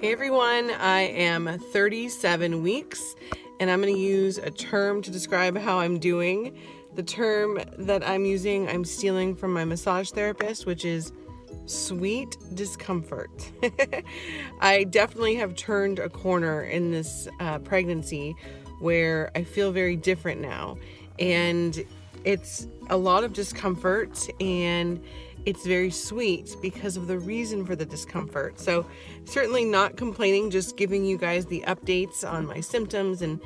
Hey everyone, I am 37 weeks and I'm going to use a term to describe how I'm doing. The term that I'm using, I'm stealing from my massage therapist, which is sweet discomfort. I definitely have turned a corner in this pregnancy where I feel very different now, and it's a lot of discomfort and it's very sweet because of the reason for the discomfort. So certainly not complaining, just giving you guys the updates on my symptoms. And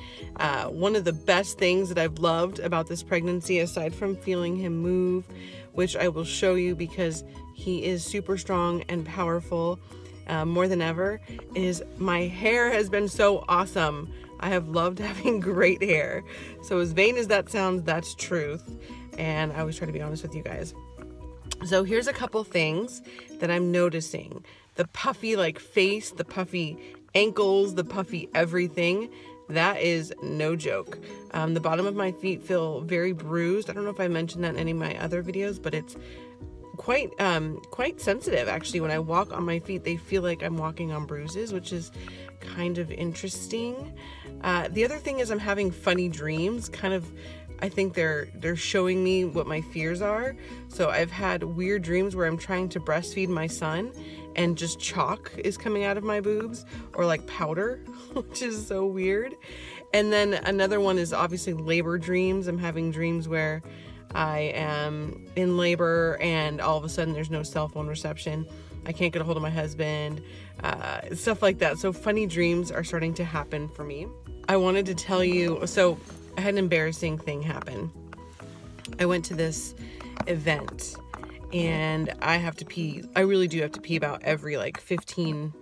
one of the best things that I've loved about this pregnancy, aside from feeling him move, which I will show you because he is super strong and powerful more than ever, is my hair has been so awesome. I have loved having great hair. So as vain as that sounds, that's truth. And I always try to be honest with you guys. So here's a couple things that I'm noticing. The puffy face, the puffy ankles, the puffy everything. That is no joke. The bottom of my feet feel very bruised. I don't know if I mentioned that in any of my other videos, but it's quite sensitive actually. When I walk on my feet, they feel like I'm walking on bruises, which is kind of interesting. The other thing is I'm having funny dreams, I think they're showing me what my fears are. So I've had weird dreams where I'm trying to breastfeed my son and just chalk is coming out of my boobs, or like powder, which is so weird. And then another one is obviously labor dreams. I'm having dreams where I am in labor and all of a sudden there's no cell phone reception. I can't get a hold of my husband, stuff like that. So funny dreams are starting to happen for me. I wanted to tell you, so I had an embarrassing thing happen. I went to this event and I have to pee. I really do have to pee about every 15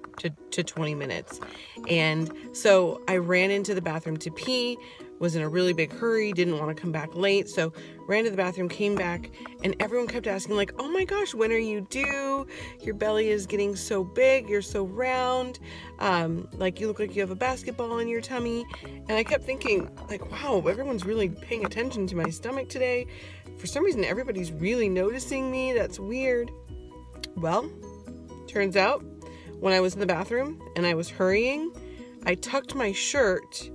to 20 minutes. And so I ran into the bathroom to pee, was in a really big hurry, didn't want to come back late. So ran to the bathroom, came back, and everyone kept asking oh my gosh, when are you due? Your belly is getting so big, you're so round. You look like you have a basketball in your tummy. And I kept thinking wow, everyone's really paying attention to my stomach today. For some reason, everybody's really noticing me. That's weird. Well, turns out when I was in the bathroom and I was hurrying, I tucked my shirt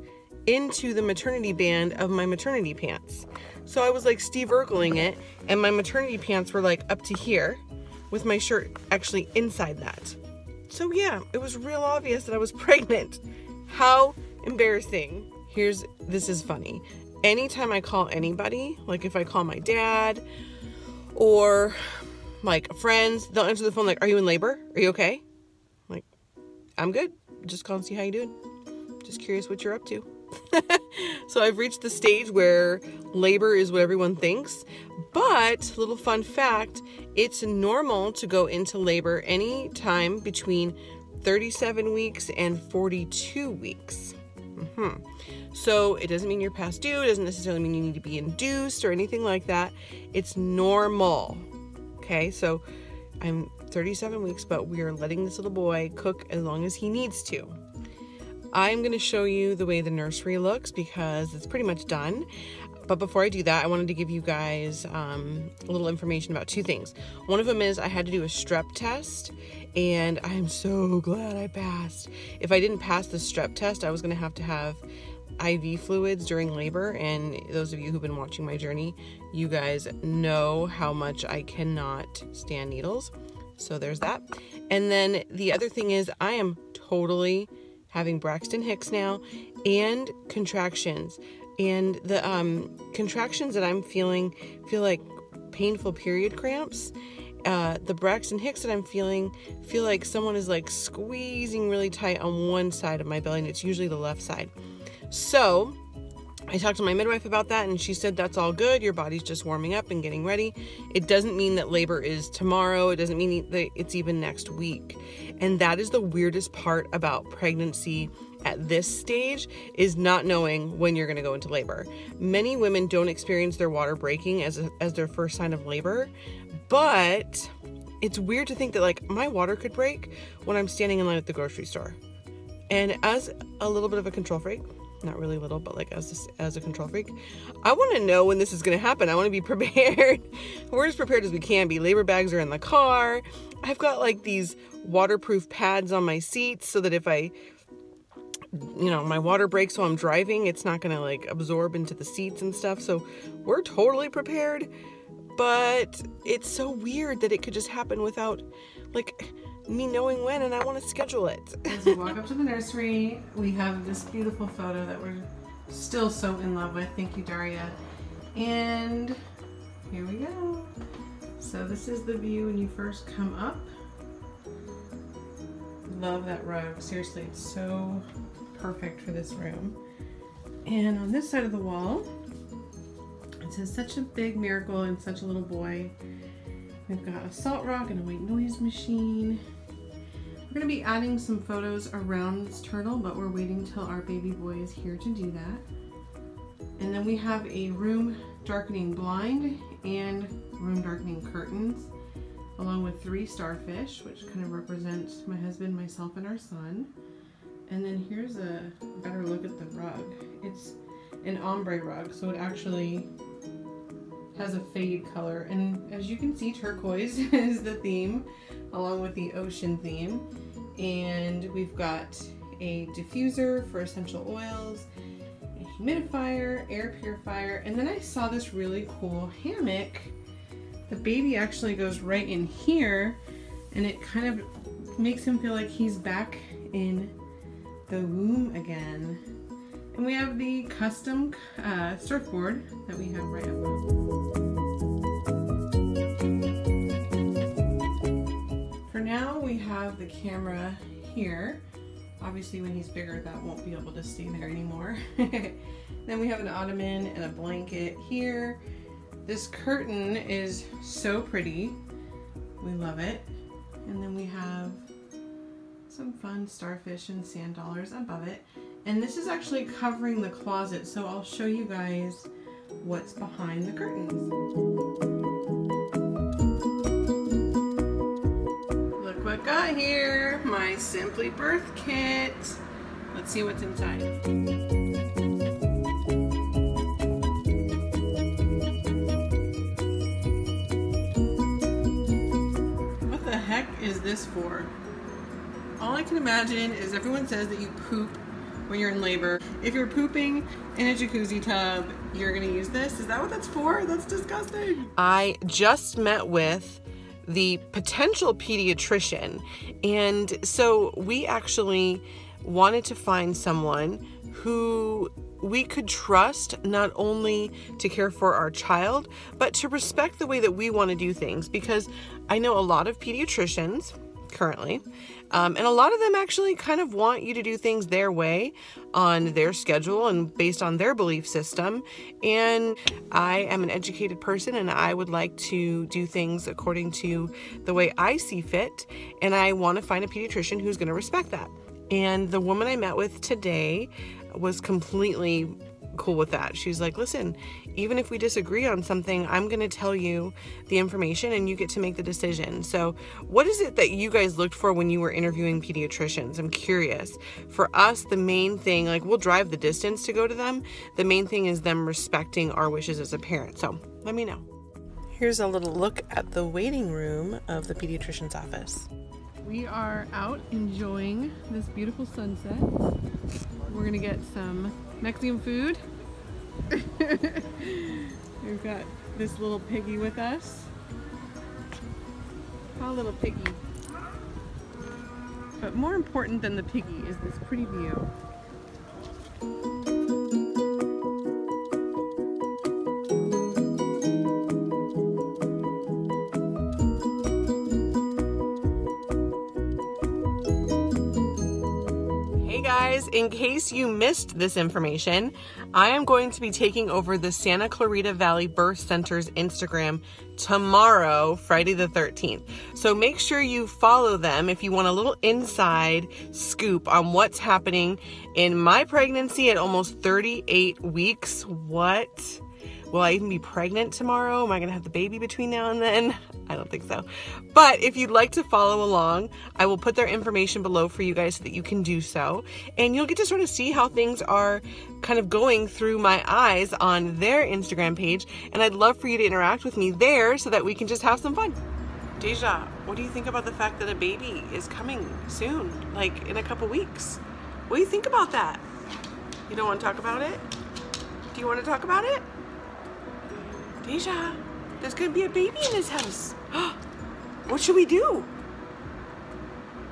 into the maternity band of my maternity pants. So I was Steve Urkeling it, and my maternity pants were up to here with my shirt actually inside that. So yeah, it was real obvious that I was pregnant. How embarrassing. This is funny. Anytime I call anybody, if I call my dad or friends, they'll answer the phone are you in labor? Are you okay? I'm good. Just call and see how you doing. Just curious what you're up to. So I've reached the stage where labor is what everyone thinks, but little fun fact, it's normal to go into labor any time between 37 weeks and 42 weeks. So it doesn't mean you're past due. It doesn't necessarily mean you need to be induced or anything like that. It's normal. Okay, so I'm 37 weeks, but we are letting this little boy cook as long as he needs to. I'm going to show you the way the nursery looks because it's pretty much done. But before I do that, I wanted to give you guys a little information about two things. One of them is I had to do a strep test, and I'm so glad I passed. If I didn't pass the strep test, I was going to have IV fluids during labor, and those of you who've been watching my journey, you guys know how much I cannot stand needles. So there's that. And then the other thing is I am totally having Braxton Hicks now and contractions. And the contractions that I'm feeling feel like painful period cramps. The Braxton Hicks that I'm feeling feel like someone is squeezing really tight on one side of my belly, and it's usually the left side. So I talked to my midwife about that, and she said that's all good. Your body's just warming up and getting ready. It doesn't mean that labor is tomorrow. It doesn't mean that it's even next week. And that is the weirdest part about pregnancy at this stage, is not knowing when you're going to go into labor. Many women don't experience their water breaking as their first sign of labor, but it's weird to think that my water could break when I'm standing in line at the grocery store. And as a little bit of a control freak, not really little, but like as a control freak. I want to know when this is going to happen. I want to be prepared. We're as prepared as we can be. Labor bags are in the car. I've got like these waterproof pads on my seats so that if I, you know, my water breaks while I'm driving, it's not going to like absorb into the seats and stuff. So we're totally prepared, but it's so weird that it could just happen without like me knowing when, and I want to schedule it. As we walk up to the nursery, we have this beautiful photo that we're still so in love with. Thank you, Daria. And here we go. So this is the view when you first come up. Love that rug. Seriously, it's so perfect for this room. And on this side of the wall, it says such a big miracle and such a little boy. We've got a salt rock and a white noise machine. We're going to be adding some photos around this turtle, but we're waiting till our baby boy is here to do that. And then we have a room darkening blind and room darkening curtains, along with 3 starfish, which kind of represent my husband, myself, and our son. And then here's a better look at the rug. It's an ombre rug, so it actually has a fade color. And as you can see, turquoise is the theme, along with the ocean theme. And we've got a diffuser for essential oils, a humidifier, air purifier, and then I saw this really cool hammock. The baby actually goes right in here, and it kind of makes him feel like he's back in the womb again. And we have the custom surfboard that we have right above. For now, we have the camera here. Obviously, when he's bigger, that won't be able to stay there anymore. Then we have an ottoman and a blanket here. This curtain is so pretty. We love it. And then we have some fun starfish and sand dollars above it. And this is actually covering the closet, so I'll show you guys what's behind the curtains. Look what got here, my Simply Birth kit. Let's see what's inside. What the heck is this for? All I can imagine is everyone says that you poop when you're in labor. If you're pooping in a jacuzzi tub, you're gonna use this. Is that what that's for? That's disgusting. I just met with the potential pediatrician, and so we actually wanted to find someone who we could trust, not only to care for our child, but to respect the way that we want to do things, because I know a lot of pediatricians currently, and a lot of them actually kind of want you to do things their way, on their schedule and based on their belief system. And I am an educated person, and I would like to do things according to the way I see fit, and I want to find a pediatrician who's going to respect that. And the woman I met with today was completely cool with that. She's like, listen, even if we disagree on something, I'm going to tell you the information and you get to make the decision. So what is it that you guys looked for when you were interviewing pediatricians? I'm curious. For us, the main thing, like, we'll drive the distance to go to them. The main thing is them respecting our wishes as a parent. So let me know. Here's a little look at the waiting room of the pediatrician's office. We are out enjoying this beautiful sunset. We're gonna get some Mexican food. We've got this little piggy with us. Hi, little piggy. But more important than the piggy is this pretty view. In case you missed this information, I am going to be taking over the Santa Clarita Valley Birth Center's Instagram tomorrow, Friday the 13th. So make sure you follow them if you want a little inside scoop on what's happening in my pregnancy at almost 38 weeks. What? Will I even be pregnant tomorrow? Am I going to have the baby between now and then? I don't think so. But if you'd like to follow along, I will put their information below for you guys so that you can do so. And you'll get to sort of see how things are kind of going through my eyes on their Instagram page. And I'd love for you to interact with me there so that we can just have some fun. Deja, what do you think about the fact that a baby is coming soon, like in a couple weeks? What do you think about that? You don't want to talk about it? Do you want to talk about it? Deja, there's going to be a baby in this house. What should we do?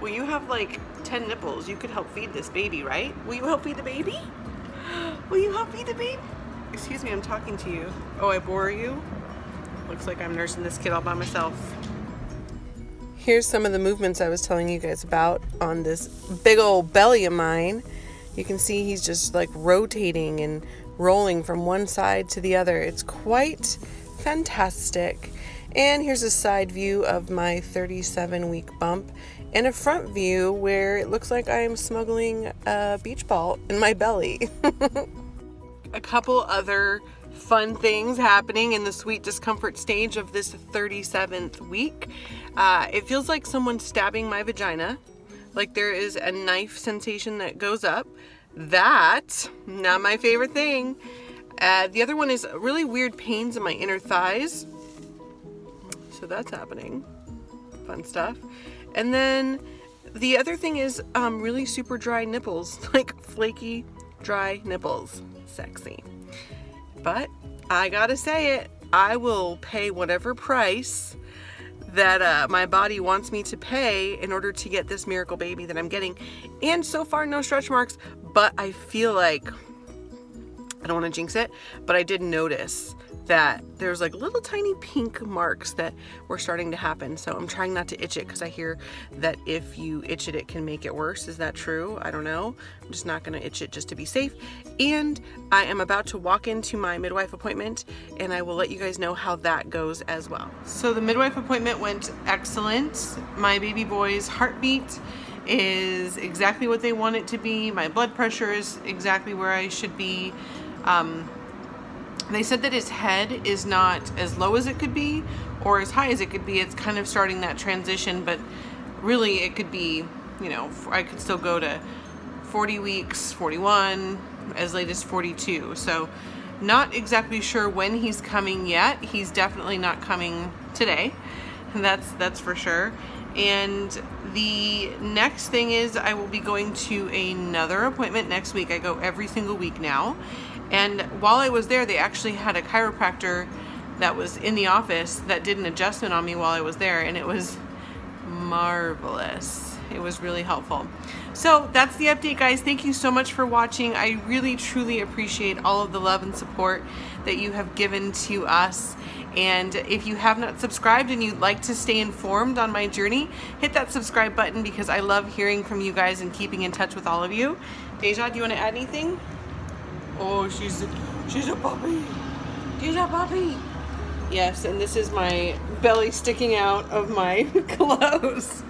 Well, you have like 10 nipples. You could help feed this baby, right? Will you help feed the baby? Will you help feed the baby? Excuse me, I'm talking to you. Oh, I bore you? Looks like I'm nursing this kid all by myself. Here's some of the movements I was telling you guys about on this big old belly of mine. You can see he's just like rotating and rolling from one side to the other. It's quite fantastic. And here's a side view of my 37-week bump and a front view where it looks like I am smuggling a beach ball in my belly. A couple other fun things happening in the sweet discomfort stage of this 37th week. It feels like someone's stabbing my vagina, like there is a knife sensation that goes up. That's not my favorite thing. The other one is really weird pains in my inner thighs. So that's happening. Fun stuff. And then the other thing is really super dry nipples, like flaky, dry nipples. Sexy. But I gotta say it, I will pay whatever price that my body wants me to pay in order to get this miracle baby that I'm getting. And so far, no stretch marks, but I feel like, I don't want to jinx it, but I did notice that there's like little tiny pink marks that were starting to happen. So I'm trying not to itch it because I hear that if you itch it, it can make it worse. Is that true? I don't know. I'm just not going to itch it just to be safe. And I am about to walk into my midwife appointment and I will let you guys know how that goes as well. So the midwife appointment went excellent. My baby boy's heartbeat is exactly what they want it to be. My blood pressure is exactly where I should be. They said that his head is not as low as it could be or as high as it could be. It's kind of starting that transition, but really it could be, you know, I could still go to 40 weeks, 41, as late as 42. So not exactly sure when he's coming yet. He's definitely not coming today. And that's for sure. And the next thing is I will be going to another appointment next week. I go every single week now. And while I was there, they actually had a chiropractor that was in the office that did an adjustment on me while I was there, and it was marvelous. It was really helpful. So that's the update, guys. Thank you so much for watching. I really, truly appreciate all of the love and support that you have given to us. And if you have not subscribed and you'd like to stay informed on my journey, hit that subscribe button because I love hearing from you guys and keeping in touch with all of you. Deja, do you want to add anything? Oh, she's a puppy. She's a puppy. Yes, and this is my belly sticking out of my clothes.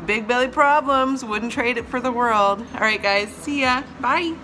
Big belly problems. Wouldn't trade it for the world. All right, guys. See ya. Bye.